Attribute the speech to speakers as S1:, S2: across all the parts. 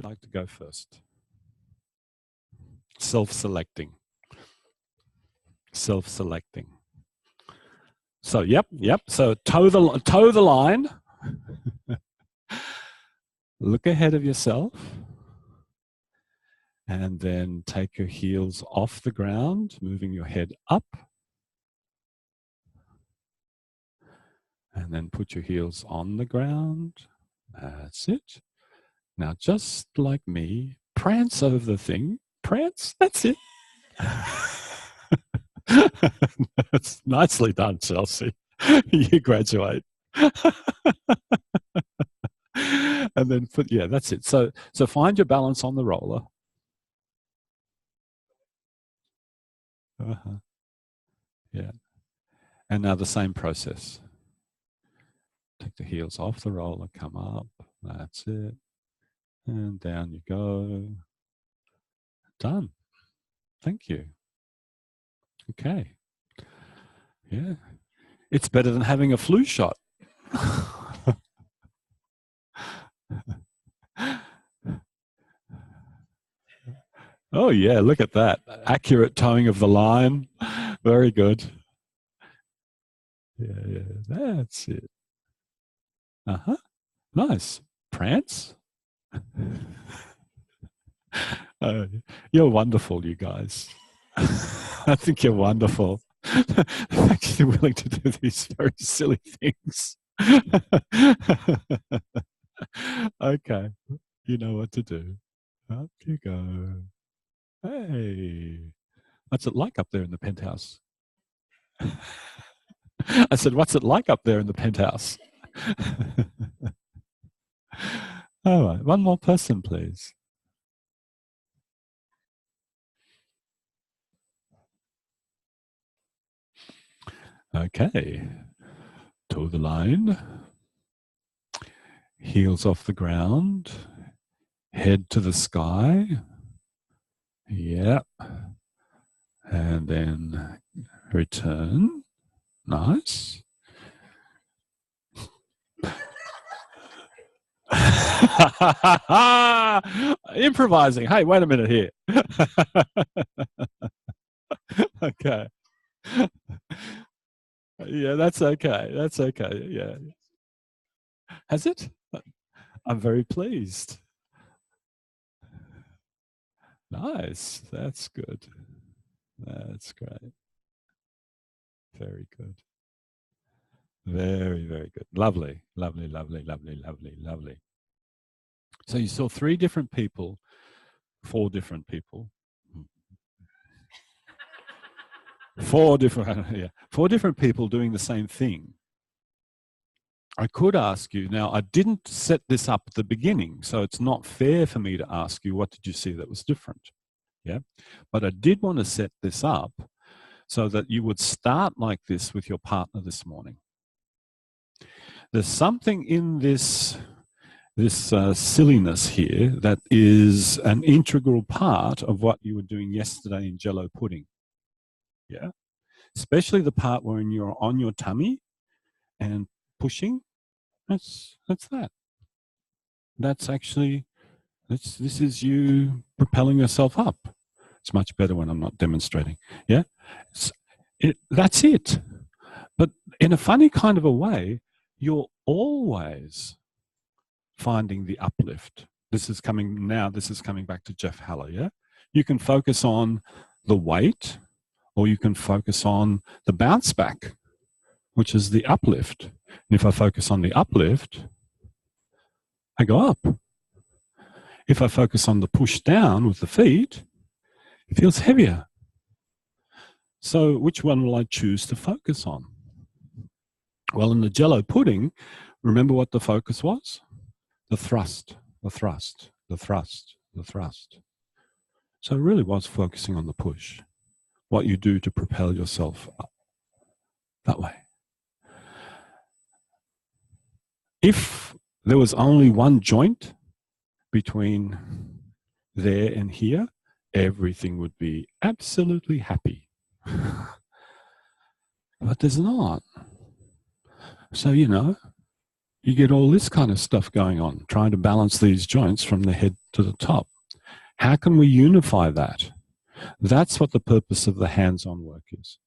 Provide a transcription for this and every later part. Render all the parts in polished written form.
S1: I'd like to go first. Self-selecting. Self-selecting. So, yep. So toe the line. Look ahead of yourself. And then take your heels off the ground, moving your head up. And then put your heels on the ground. That's it. Now, just like me, prance over the thing. Prance, that's it. That's nicely done, Chelsea. You graduate. And then yeah, that's it. So find your balance on the roller. Yeah. And now the same process. Take the heels off the roller, come up. That's it. And down you go. Done. Thank you. Okay. Yeah. It's better than having a flu shot. Oh, yeah, look at that. Accurate towing of the line. Very good. Yeah, that's it. Uh-huh. Nice. Prance. You're wonderful, you guys. I think you're wonderful. Actually willing to do these very silly things. Okay. You know what to do. Up you go. Hey. What's it like up there in the penthouse? I said, what's it like up there in the penthouse? All right. One more person, please. Okay. Toe the line. Heels off the ground. Head to the sky. Yep. And then return. Nice. Improvising. Hey, wait a minute here. Okay. Yeah, that's okay. That's okay. Yeah. Has it? I'm very pleased. Nice. That's good. That's great. Very good. Very, very good. Lovely, lovely, lovely, lovely, lovely, lovely. So you saw 3 different people, 4 different people. 4 different people doing the same thing. I could ask you, now I didn't set this up at the beginning, so it's not fair for me to ask you, what did you see that was different? Yeah. But I did want to set this up so that you would start like this with your partner this morning. There's something in this silliness here that is an integral part of what you were doing yesterday in jello pudding. Yeah. Especially the part when you're on your tummy and pushing. That's that. That's actually, this is you propelling yourself up. It's much better when I'm not demonstrating. Yeah. That's it. But in a funny kind of a way, you're always finding the uplift. This is coming back to Jeff Haller, yeah? You can focus on the weight, or you can focus on the bounce back, which is the uplift. And if I focus on the uplift, I go up. If I focus on the push down with the feet, it feels heavier. So which one will I choose to focus on? Well, in the jello pudding, remember what the focus was? The thrust, the thrust, the thrust, the thrust. So it really was focusing on the push, what you do to propel yourself up that way. If there was only one joint between there and here, everything would be absolutely happy. But there's not. So, you get all this kind of stuff going on, trying to balance these joints from the head to the top. How can we unify that? That's what the purpose of the hands-on work is.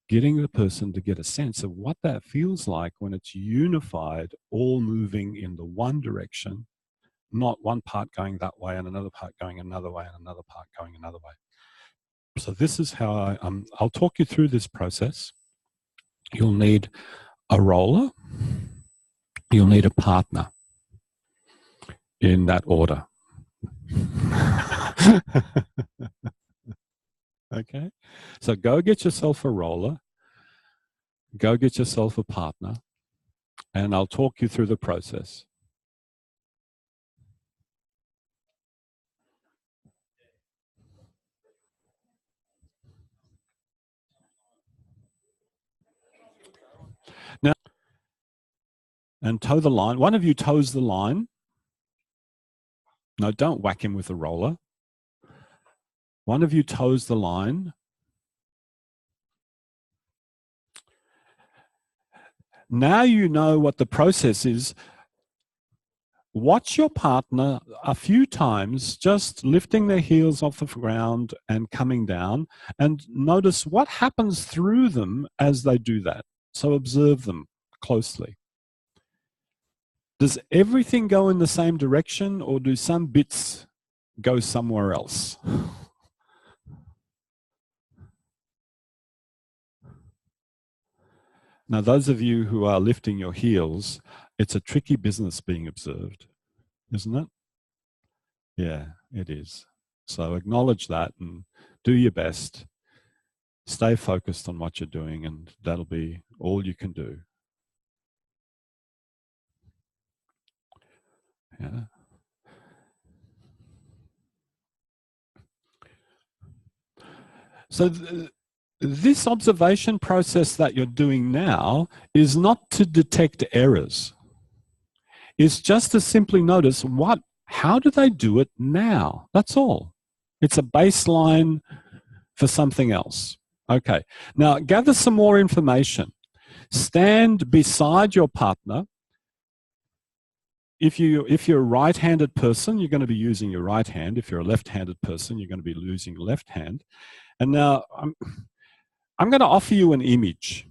S1: Getting the person to get a sense of what that feels like when it's unified, all moving in the one direction, not one part going that way and another part going another way and another part going another way. So this is how I'll talk you through this process. You'll need a roller. You'll need a partner in that order. Okay, so go get yourself a roller, go get yourself a partner, and I'll talk you through the process. Now, and toe the line. One of you toes the line. No, don't whack him with a roller. One of you toes the line. Now you know what the process is. Watch your partner a few times, just lifting their heels off the ground and coming down, and notice what happens through them as they do that. So observe them closely. Does everything go in the same direction, or do some bits go somewhere else? Now, those of you who are lifting your heels, it's a tricky business being observed, isn't it? Yeah, it is. So acknowledge that and do your best. Stay focused on what you're doing, and that'll be all you can do. Yeah. So this observation process that you're doing now is not to detect errors. It's just to simply notice how do they do it now? That's all. It's a baseline for something else. Okay, now gather some more information. Stand beside your partner. If you're a right-handed person, you're going to be using your right hand. If you're a left-handed person, you're going to be using your left hand. And now I'm going to offer you an image.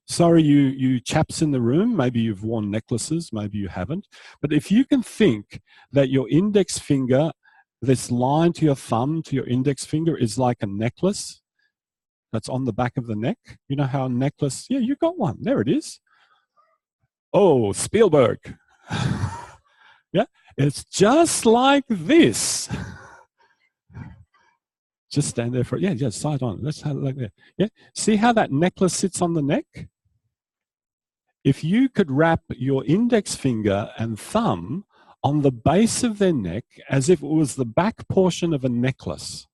S1: Sorry, you chaps in the room, maybe you've worn necklaces, maybe you haven't. But if you can think that your index finger, this line to your thumb, to your index finger is like a necklace that's on the back of the neck. You know how a necklace, yeah, you got one. There it is. Oh, Spielberg. Yeah, it's just like this. Just stand there for, yeah, side on. Let's have it like that. Yeah, see how that necklace sits on the neck? If you could wrap your index finger and thumb on the base of their neck as if it was the back portion of a necklace,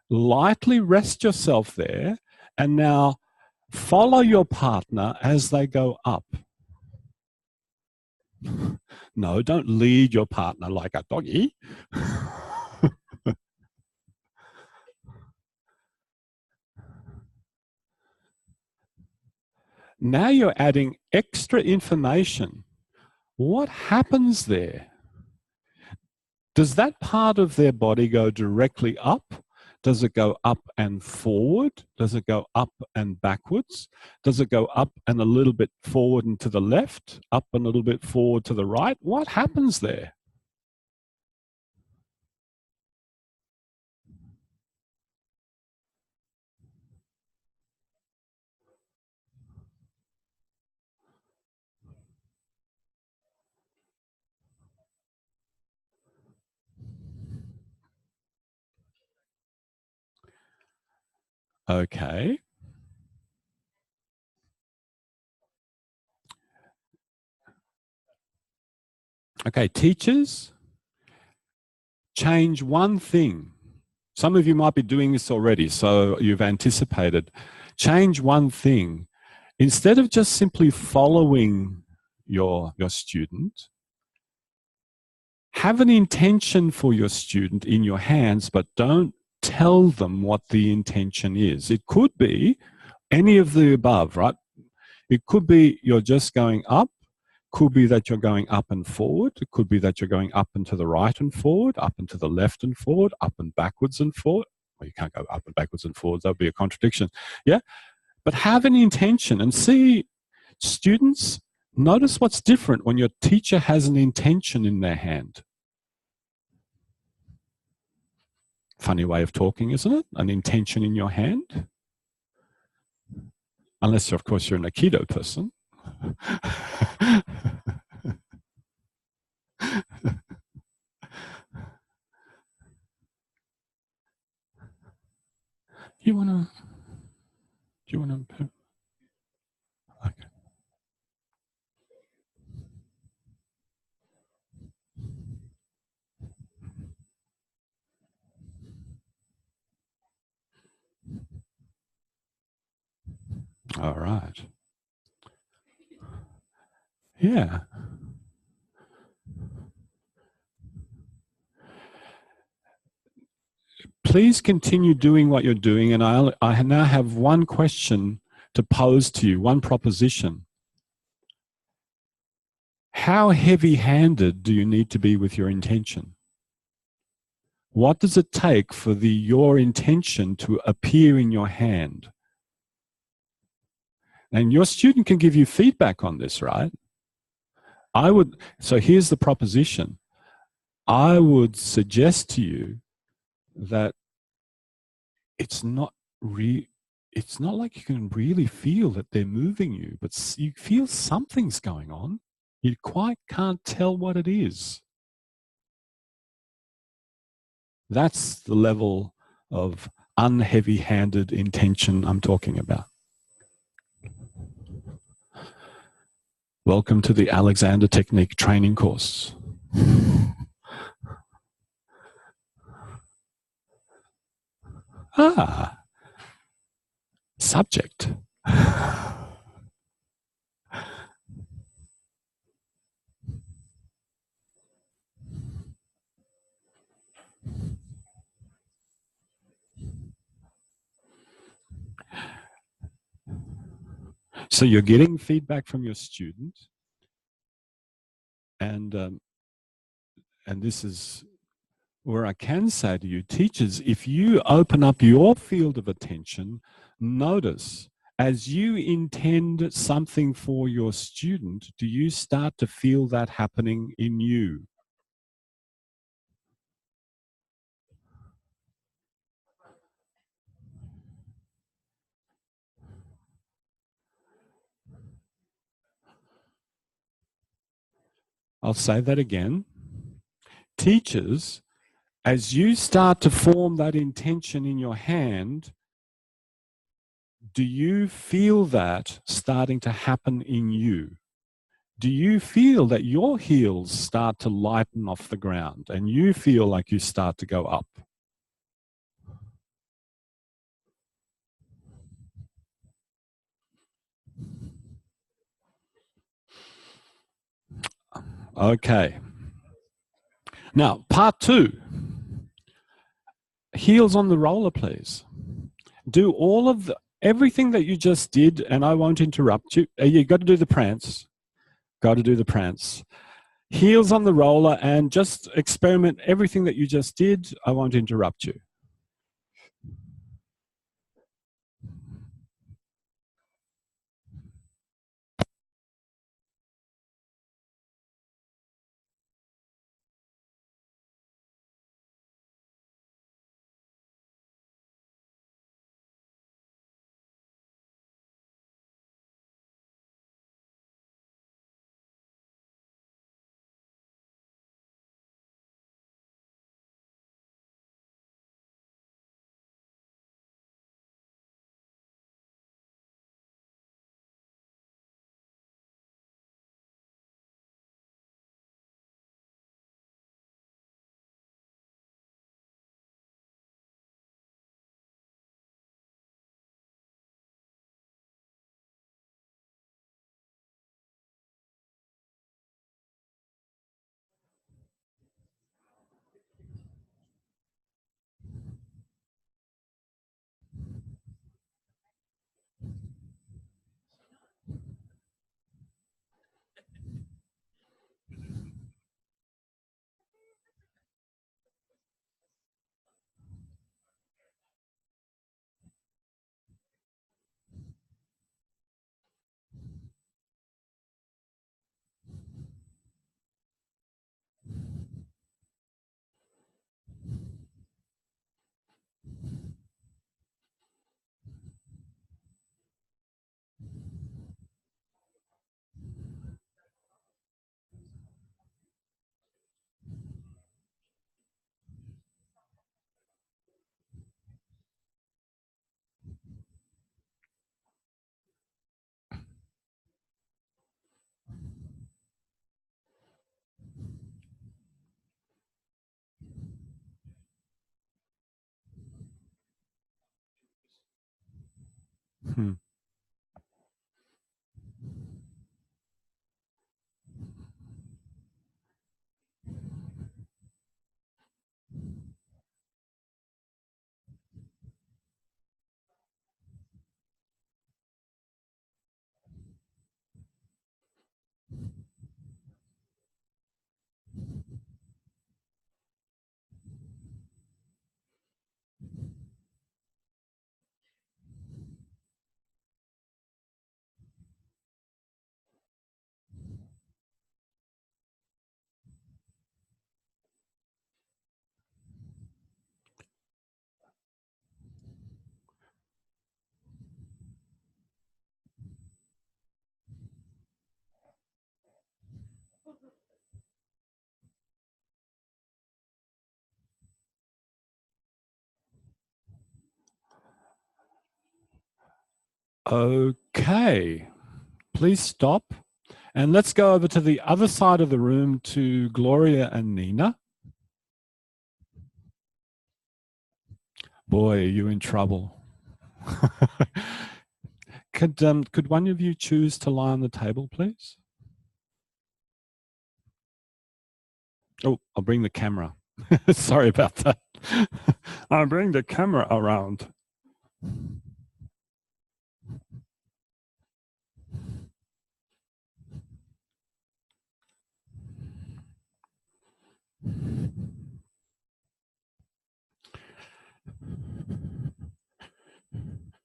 S1: lightly rest yourself there, and now follow your partner as they go up. No, don't lead your partner like a doggy. Now you're adding extra information. What happens there? Does that part of their body go directly up? Does it go up and forward? Does it go up and backwards? Does it go up and a little bit forward and to the left? Up and a little bit forward to the right? What happens there? Okay. Okay, teachers, change one thing. Some of you might be doing this already, so you've anticipated. Change one thing. Instead of just simply following your student, have an intention for your student in your hands, but don't tell them what the intention is. It could be any of the above, right? It could be you're just going up. Could be that you're going up and forward. It could be that you're going up and to the right and forward, up and to the left and forward, up and backwards and forward. Well, you can't go up and backwards and forwards. That would be a contradiction. Yeah. But have an intention and see, students, notice what's different when your teacher has an intention in their hand. Funny way of talking, isn't it? An intention in your hand. Unless, of course, you're an Aikido person. You wanna? Do you wanna? Okay. All right. Yeah. Please continue doing what you're doing, and I now have one question to pose to you, one proposition. How heavy-handed do you need to be with your intention? What does it take for your intention to appear in your hand? And your student can give you feedback on this, right? So here's the proposition. I would suggest to you that it's not like you can really feel that they're moving you, but you feel something's going on. You quite can't tell what it is. That's the level of unheavy-handed intention I'm talking about. Welcome to the Alexander Technique training course. Subject. So you're getting feedback from your student, and this is where I can say to you, teachers, if you open up your field of attention, notice as you intend something for your student, do you start to feel that happening in you? I'll say that again. Teachers, as you start to form that intention in your hand, do you feel that starting to happen in you? Do you feel that your heels start to lighten off the ground and you feel like you start to go up? Okay. Now, part 2. Heels on the roller, please. Do everything that you just did, and I won't interrupt you. You got to do the prance. Got to do the prance. Heels on the roller, and just experiment everything that you just did. I won't interrupt you. Mm-hmm. Okay, please stop. And let's go over to the other side of the room to Gloria and Nina. Boy, are you in trouble. Could one of you choose to lie on the table, please? Oh, I'll bring the camera. Sorry about that. I'll bring the camera around.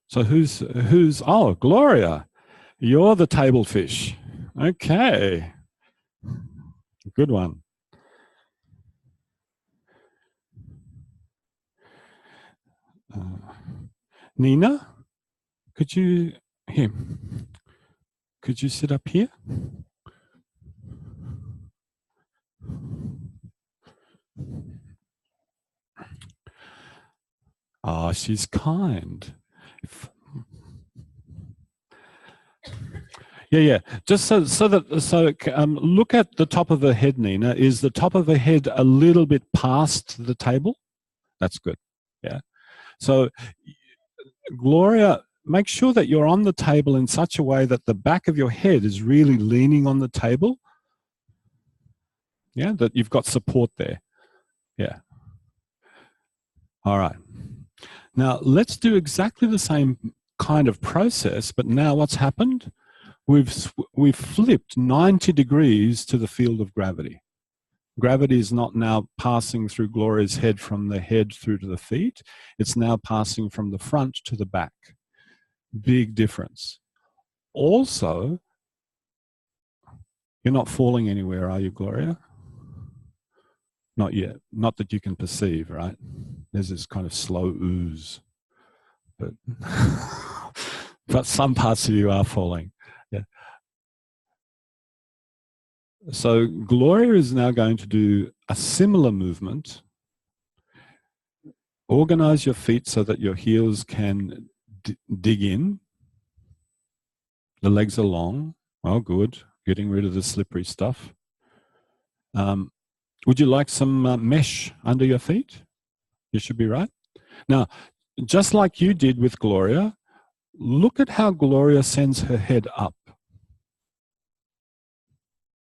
S1: So who's, oh, Gloria, you're the table fish. Okay, good one. Nina, could you, here, could you sit up here? Oh, she's kind. Yeah. Just so look at the top of her head, Nina. Is the top of her head a little bit past the table? That's good. Yeah. So, Gloria, make sure that you're on the table in such a way that the back of your head is really leaning on the table. Yeah, that you've got support there. Yeah. All right. Now, let's do exactly the same kind of process, but now what's happened? We've flipped 90 degrees to the field of gravity. Gravity is not now passing through Gloria's head from the head through to the feet. It's now passing from the front to the back. Big difference. Also, you're not falling anywhere, are you, Gloria? Not yet. Not that you can perceive, right? There's this kind of slow ooze. But, but some parts of you are falling. Yeah. So Gloria is now going to do a similar movement. Organize your feet so that your heels can dig in. The legs are long. Oh, good. Getting rid of the slippery stuff. Would you like some mesh under your feet? You should be right. Now, just like you did with Gloria, look at how Gloria sends her head up.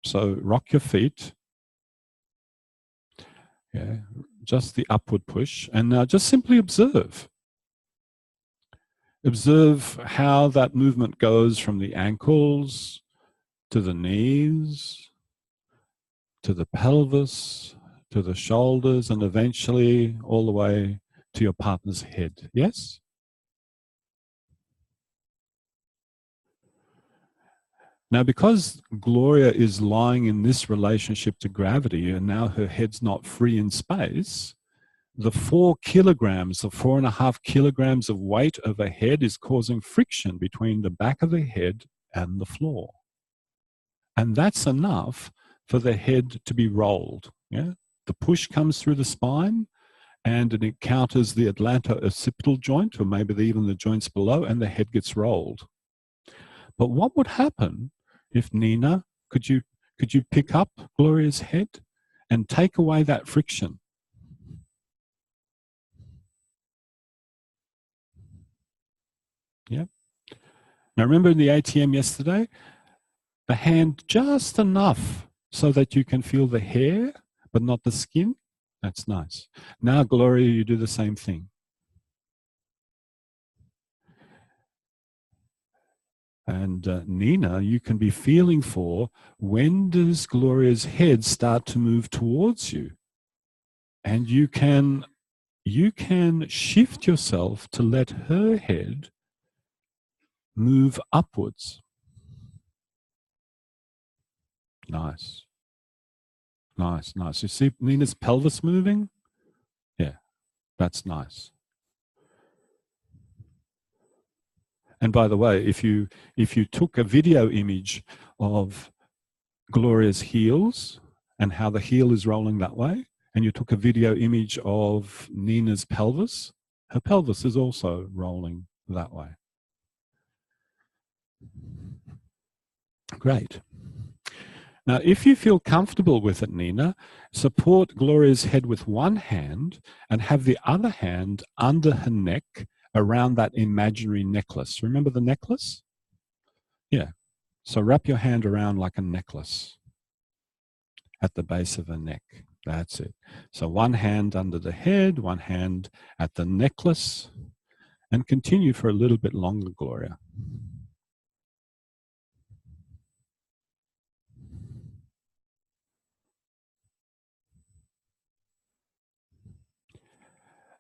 S1: So rock your feet. Yeah, just the upward push. And now just simply observe. Observe how that movement goes from the ankles to the knees, to the pelvis, to the shoulders, and eventually all the way to your partner's head. Yes? Now, because Gloria is lying in this relationship to gravity, and now her head's not free in space, the 4 kilograms, the 4.5 kilograms of weight of her head is causing friction between the back of the head and the floor. And that's enough for the head to be rolled. Yeah? The push comes through the spine and it encounters the atlanto-occipital joint, or maybe even the joints below, and the head gets rolled. But what would happen if, Nina, could you pick up Gloria's head and take away that friction? Yeah. Now, remember in the ATM yesterday, the hand just enough so that you can feel the hair, but not the skin. That's nice. Now, Gloria, you do the same thing. And Nina, you can be feeling for, when does Gloria's head start to move towards you? And you can shift yourself to let her head move upwards. Nice. Nice, nice. You see Nina's pelvis moving? Yeah, that's nice. And by the way, if you took a video image of Gloria's heels and how the heel is rolling that way, and you took a video image of Nina's pelvis, her pelvis is also rolling that way. Great. Now, if you feel comfortable with it, Nina, support Gloria's head with one hand and have the other hand under her neck around that imaginary necklace. Remember the necklace? Yeah. So wrap your hand around like a necklace at the base of her neck. That's it. So one hand under the head, one hand at the necklace, and continue for a little bit longer, Gloria.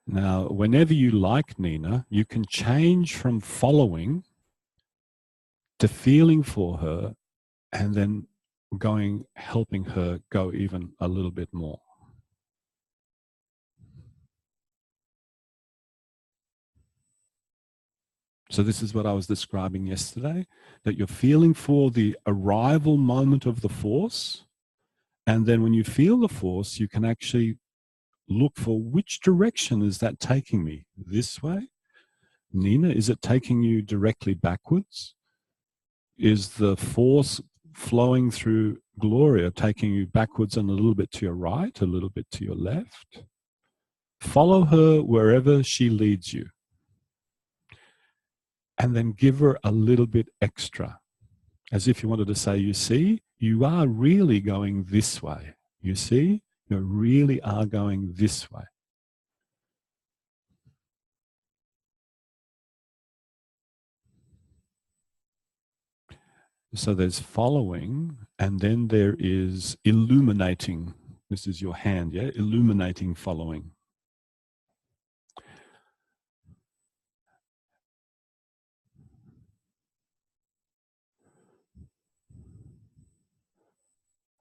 S1: Now, whenever you like, Nina, you can change from following to feeling for her and then helping her go even a little bit more. So this is what I was describing yesterday, that you're feeling for the arrival moment of the force. And then when you feel the force, you can actually look for, which direction is that taking me? This way? Nina, is it taking you directly backwards? Is the force flowing through Gloria taking you backwards and a little bit to your right, a little bit to your left? Follow her wherever she leads you. And then give her a little bit extra, as if you wanted to say, you see, you are really going this way. You see, you really are going this way. So there's following, and then there is illuminating. This is your hand, yeah? Illuminating following.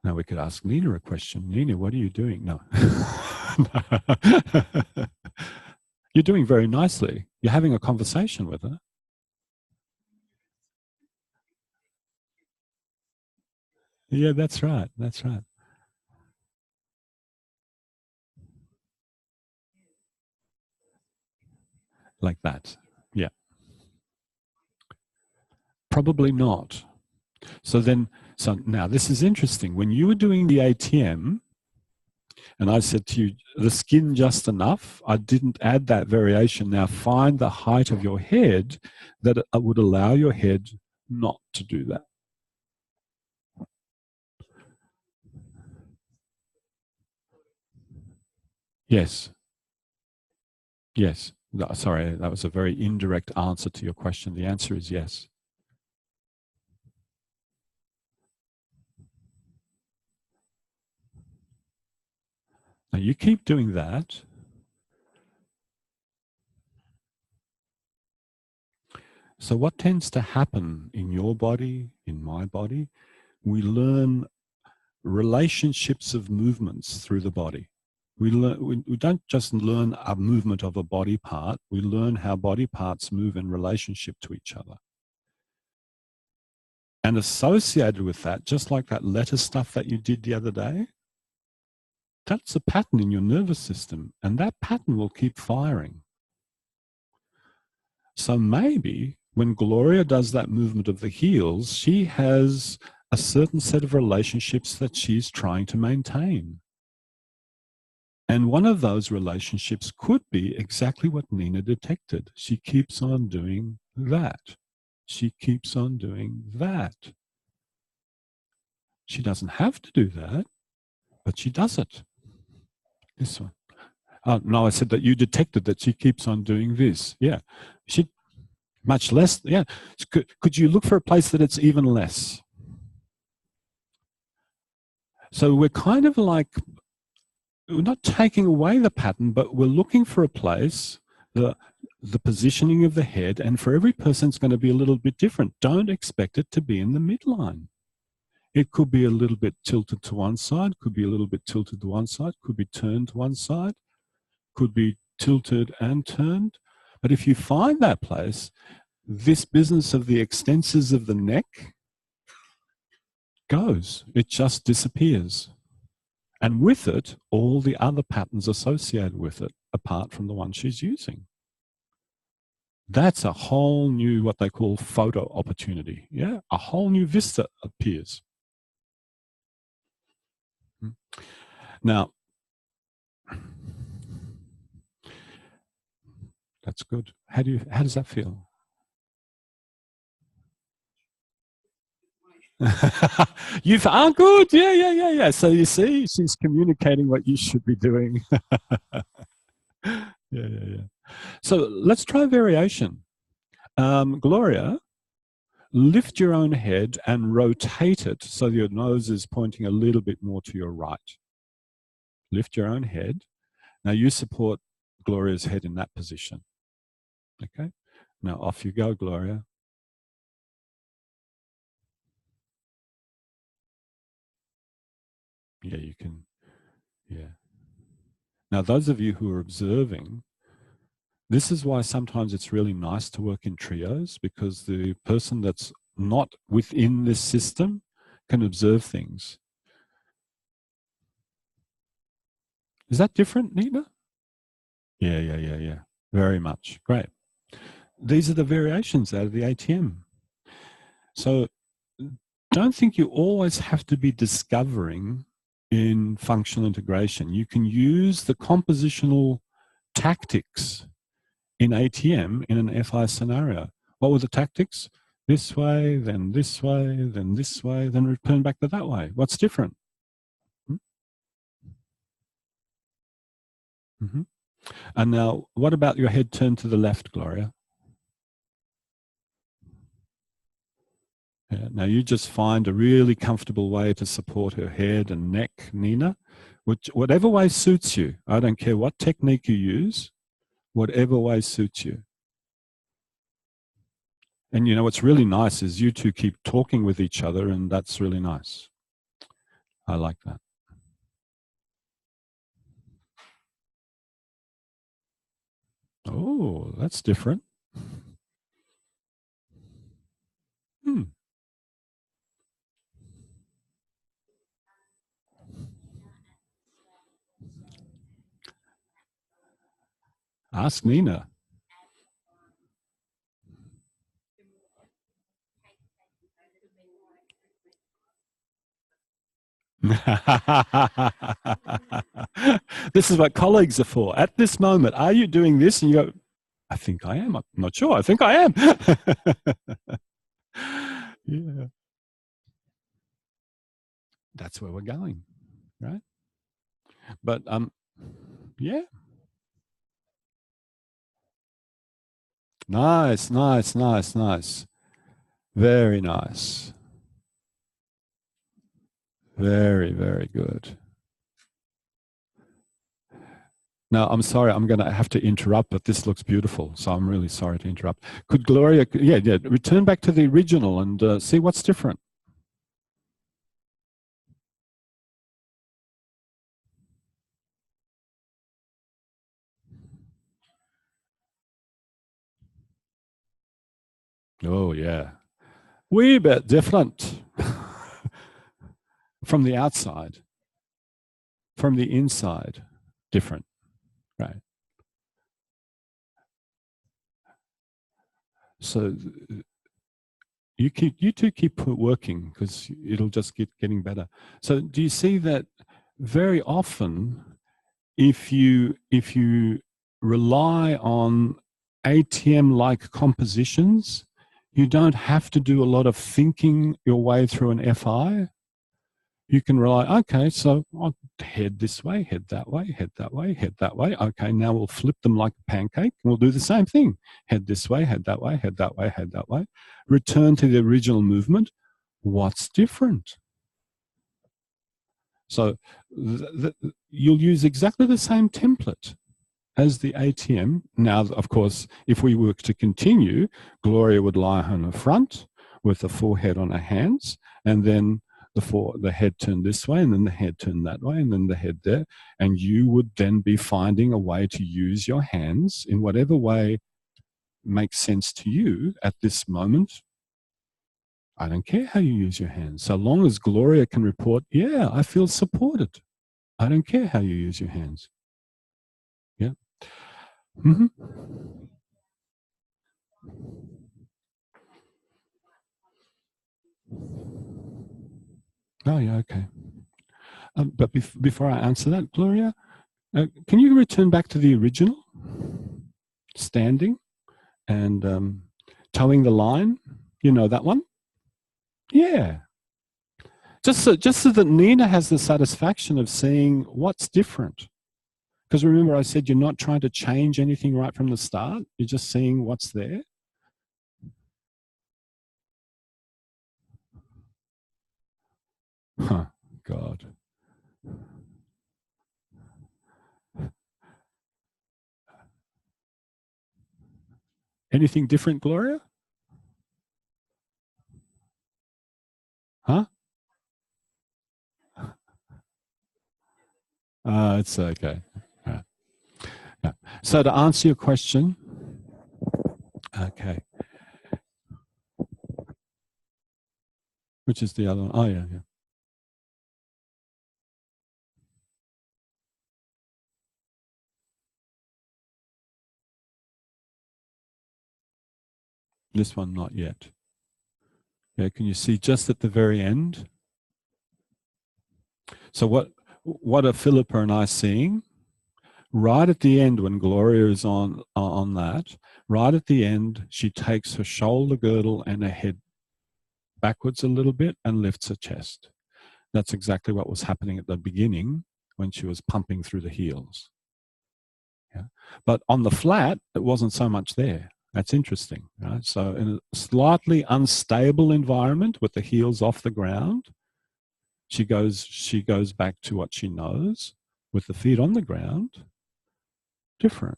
S1: Now we could ask Nina a question. Nina, what are you doing? No. You're doing very nicely. You're having a conversation with her. Yeah, that's right. That's right. Like that. Yeah. Probably not. So now this is interesting. When you were doing the ATM, and I said to you, the skin just enough, I didn't add that variation. Now find the height of your head that would allow your head not to do that. Yes. Yes. No, sorry, that was a very indirect answer to your question. The answer is yes. Now you keep doing that. So what tends to happen in your body, in my body, we learn relationships of movements through the body. We don't just learn a movement of a body part, we learn how body parts move in relationship to each other. And associated with that, just like that letter stuff that you did the other day, that's a pattern in your nervous system, and that pattern will keep firing. So maybe when Gloria does that movement of the heels, she has a certain set of relationships that she's trying to maintain. And one of those relationships could be exactly what Nina detected. She keeps on doing that. she keeps on doing that. She doesn't have to do that, but she does it. This one. No, I said that you detected that she keeps on doing this. Yeah. She much less. Yeah. Could you look for a place that it's even less? So we're kind of like, we're not taking away the pattern, but we're looking for a place, the positioning of the head, and for every person it's going to be a little bit different. Don't expect it to be in the midline. It could be a little bit tilted to one side, could be a little bit tilted to one side, could be turned to one side, could be tilted and turned. But if you find that place, this business of the extensors of the neck goes. It just disappears. And with it, all the other patterns associated with it, apart from the one she's using. That's a whole new, what they call photo opportunity. Yeah, a whole new vista appears. Now, that's good. How does that feel? You've good. Yeah. So you see, she's communicating what you should be doing. Yeah. So let's try variation. Gloria, lift your own head and rotate it so your nose is pointing a little bit more to your right. Lift your own head. Now you support Gloria's head in that position. Okay. Now off you go, Gloria. Yeah, you can. Yeah. Now, those of you who are observing, this is why sometimes it's really nice to work in trios, because the person that's not within this system can observe things. Is that different, Nina? Yeah. Very much. Great. These are the variations out of the ATM. So don't think you always have to be discovering in functional integration. You can use the compositional tactics in ATM in an FI scenario. What were the tactics? This way, then this way, then this way, then return back to that way. What's different? Mm-hmm. And now, what about your head turned to the left, Gloria? Yeah, now you just find a really comfortable way to support her head and neck, Nina, whatever way suits you. I don't care what technique you use, whatever way suits you. And you know, what's really nice is you two keep talking with each other, and that's really nice. I like that. Oh, that's different. Hmm. Ask Nina. This is what colleagues are for. At this moment, are you doing this? And you go, I think I am. I'm not sure. I think I am. Yeah. That's where we're going, right? But yeah. Nice. Very nice. Very good. Now, I'm sorry, I'm going to have to interrupt, but this looks beautiful. So I'm really sorry to interrupt. Could Gloria, return back to the original and see what's different? Oh, yeah. Wee bit different from the outside. From the inside, different, right? So you two keep working because it'll just keep getting better. So do you see that very often, if you rely on ATM-like compositions, You don't have to do a lot of thinking your way through an FI. You can rely, okay, so I'll head this way, head that way, head that way, head that way. Okay, now we'll flip them like a pancake and we'll do the same thing. Head this way, head that way, head that way, head that way. Return to the original movement. What's different? So you'll use exactly the same template as the ATM. Now, of course, if we were to continue, Gloria would lie on her front with the forehead on her hands, and then the head turned this way, and then the head turned that way, and then the head there. And you would then be finding a way to use your hands in whatever way makes sense to you at this moment. I don't care how you use your hands. So long as Gloria can report, yeah, I feel supported. I don't care how you use your hands. Yeah. Mm-hmm. Oh, yeah, okay. But before I answer that, Gloria, can you return back to the original? Standing and towing the line. You know that one? Yeah. Just so that Nina has the satisfaction of seeing what's different. Because remember I said you're not trying to change anything right from the start. You're just seeing what's there. Huh, God. Anything different, Gloria? Huh? It's okay. Yeah. Yeah. So to answer your question, okay. Which is the other one? Oh, yeah, yeah. This one, not yet. Yeah, can you see just at the very end? So what are Philippa and I seeing? Right at the end, when Gloria is on that, right at the end, she takes her shoulder girdle and her head backwards a little bit and lifts her chest. That's exactly what was happening at the beginning when she was pumping through the heels. Yeah. But on the flat, it wasn't so much there. That's interesting. Right? So in a slightly unstable environment with the heels off the ground, she goes back to what she knows with the feet on the ground, different.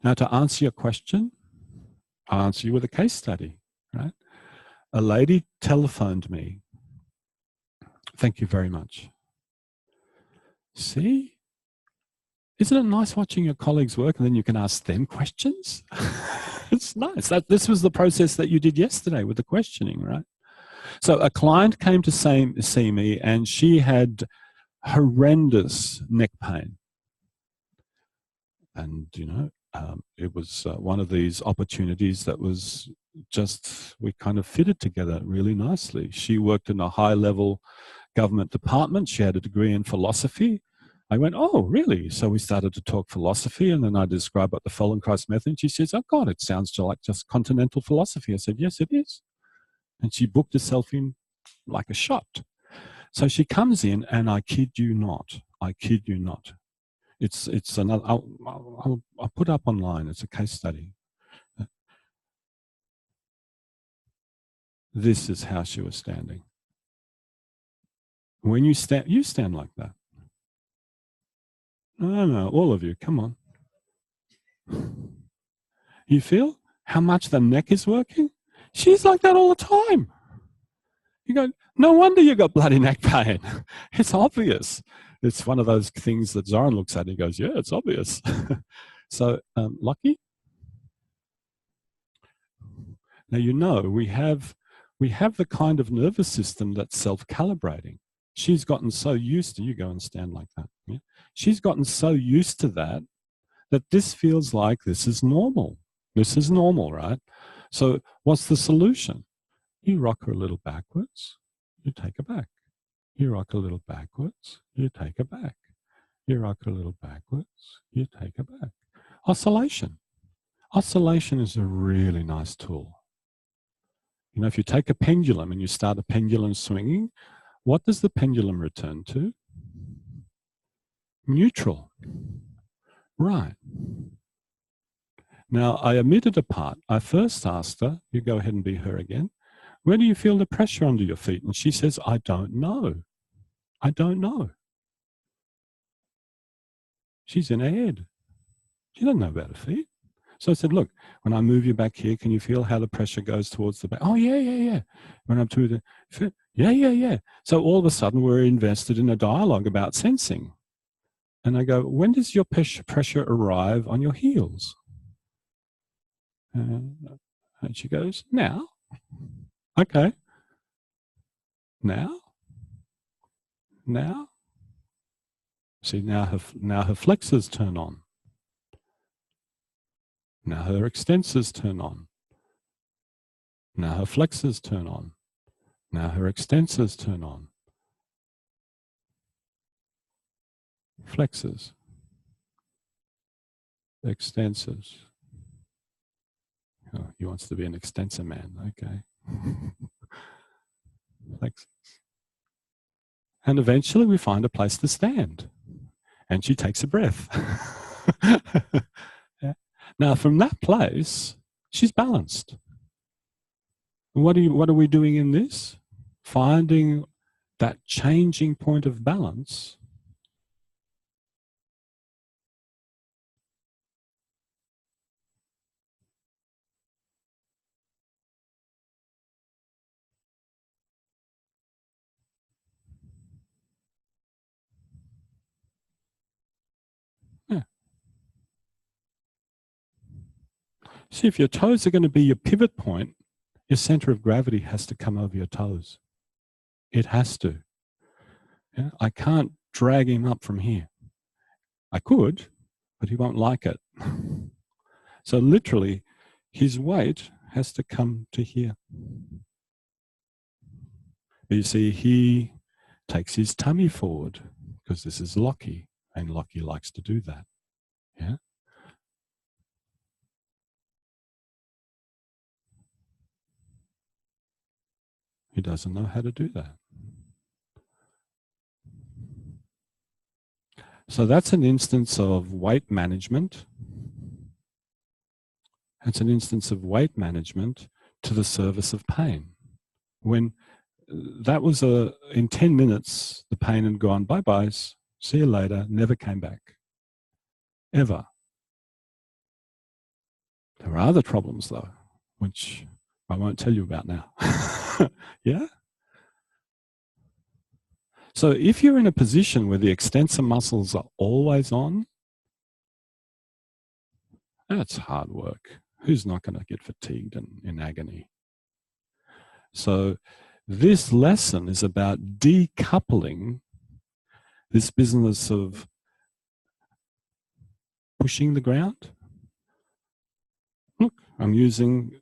S1: Now, to answer your question, I'll answer you with a case study. Right? A lady telephoned me. Thank you very much. See? Isn't it nice watching your colleagues work and then you can ask them questions? It's nice. This was the process that you did yesterday with the questioning, right? So a client came to see me and she had horrendous neck pain. And, it was one of these opportunities that was just, we kind of fitted together really nicely. She worked in a high-level government department. She had a degree in philosophy. I went, oh, really? So we started to talk philosophy, and then I described what the Feldenkrais method. She says, oh, God, it sounds like just continental philosophy. I said, yes, it is. And she booked herself in like a shot. So she comes in, and I kid you not, it's another. I'll put up online. It's a case study. This is how she was standing. When you stand like that. No, all of you, come on. You feel how much the neck is working? She's like that all the time. You go, no wonder you got bloody neck pain. It's obvious. It's one of those things that Zoran looks at and he goes, yeah, it's obvious. So, Lucky? Now, we have the kind of nervous system that's self-calibrating. She's gotten so used to, you go and stand like that. Yeah? She's gotten so used to that this feels like this is normal. This is normal, right? So what's the solution? You rock her a little backwards, you take her back. You rock a little backwards, you take her back. You rock a little backwards, you take her back. Oscillation. Oscillation is a really nice tool. You know, if you take a pendulum and you start a pendulum swinging, what does the pendulum return to? Neutral. Right. Now, I omitted a part. I first asked her, you go ahead and be her again, where do you feel the pressure under your feet? And she says, I don't know. I don't know. She's in her head. She doesn't know about her feet. So I said, look, when I move you back here, can you feel how the pressure goes towards the back? Oh, yeah, yeah, yeah. When I'm to the foot, yeah, yeah, yeah. So all of a sudden we're invested in a dialogue about sensing. And I go, when does your pressure arrive on your heels? And she goes, now. Okay. Now. Now. See, now her flexors turn on. Now her extensors turn on. Now her flexors turn on. Now her extensors turn on. Flexors. Extensors. Oh, he wants to be an extensor man. Okay. Flexors. And eventually we find a place to stand. And she takes a breath. Yeah. Now, from that place, she's balanced. And what are we doing in this? Finding that changing point of balance. Yeah. See, if your toes are going to be your pivot point, your center of gravity has to come over your toes. It has to. Yeah? I can't drag him up from here. I could, but he won't like it. So literally, his weight has to come to here. You see, he takes his tummy forward because this is Lockie, and Lockie likes to do that. Yeah. He doesn't know how to do that. So that's an instance of weight management. It's an instance of weight management to the service of pain. When that was in 10 minutes, the pain had gone, bye-byes, see you later, never came back. Ever. There are other problems, though, which I won't tell you about now. Yeah? So if you're in a position where the extensor muscles are always on, that's hard work. Who's not going to get fatigued and in agony? So this lesson is about decoupling this business of pushing the ground. Look, I'm using,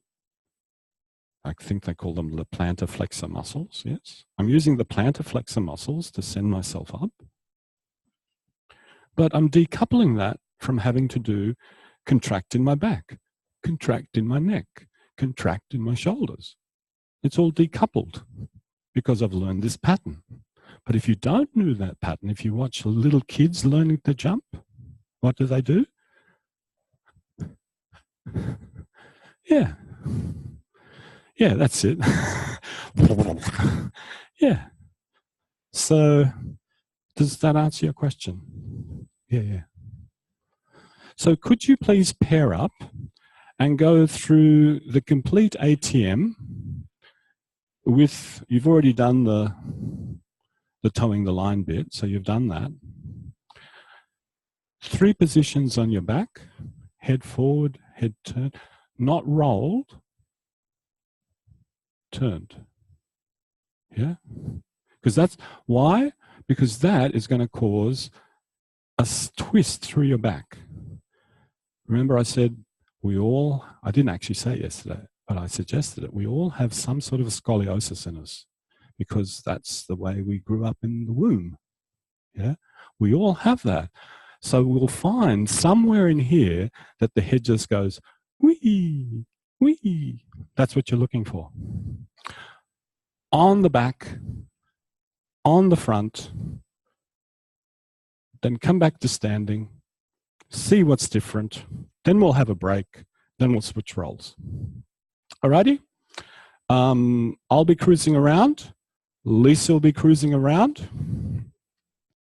S1: I think they call them the plantar flexor muscles, yes? I'm using the plantar flexor muscles to send myself up. But I'm decoupling that from having to do contract in my back, contract in my neck, contract in my shoulders. It's all decoupled because I've learned this pattern. But if you don't know that pattern, if you watch little kids learning to jump, what do? Yeah. Yeah, that's it. Yeah. So does that answer your question? Yeah, yeah. So could you please pair up and go through the complete ATM with, you've already done the towing the line bit, so you've done that. 3 positions on your back, head forward, head turned, not rolled, turned. Yeah? Because that's why? Because that is going to cause a twist through your back. Remember I said I didn't actually say it yesterday, but I suggested it. We all have some sort of scoliosis in us because that's the way we grew up in the womb. Yeah? We all have that. So we'll find somewhere in here that the head just goes, Wee, wee. That's what you're looking for. On the back, on the front, then come back to standing, see what's different, then we'll have a break, then we'll switch roles. Alrighty? I'll be cruising around, Lisa will be cruising around.